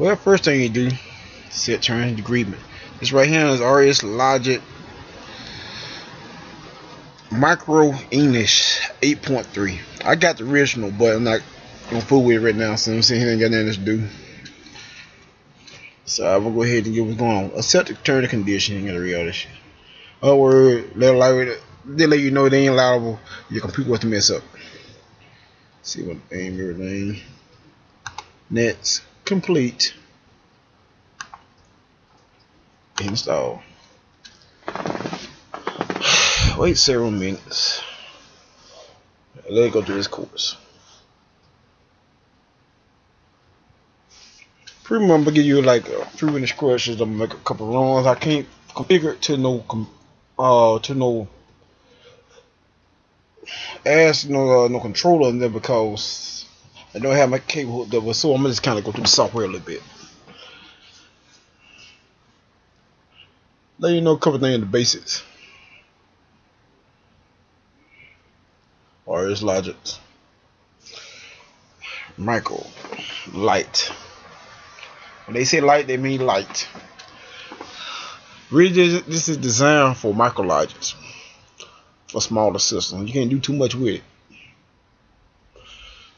Well, first thing you do, set terms and agreement. This right here is RS Logic Micro English 8.3. I got the original, but I'm not gonna fool with it right now, so I'm sitting here and got nothing to do. So I'm gonna go ahead and get what's going on. Accept the terms and conditions. You gotta read all this shit. Other word, they let you know they ain't allowable. Your computer was to mess up. See what aim everything. Nets complete. Install. Wait several minutes. Let it go through this course. Pretty much I'm gonna give you like a few instructions. I'm gonna make a couple runs. I can't configure it to no no controller in there because I don't have my cable hooked up. So I'm gonna just kind of go through the software a little bit. Let you know a couple things in the basics. RS Logic Micro Light. When they say light, they mean light. Really, this is designed for micro logics, for smaller systems. You can't do too much with it.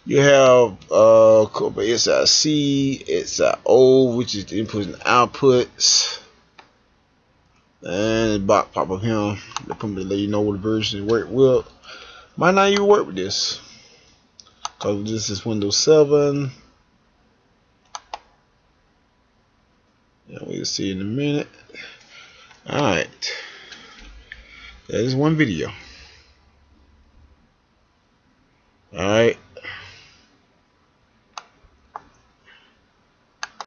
You have SIC, SIO, which is the inputs and outputs, and the box pop up here. They come to let you know what version work with. Might not even work with this, because this is Windows 7. And we'll see in a minute. Alright. That is one video. Alright.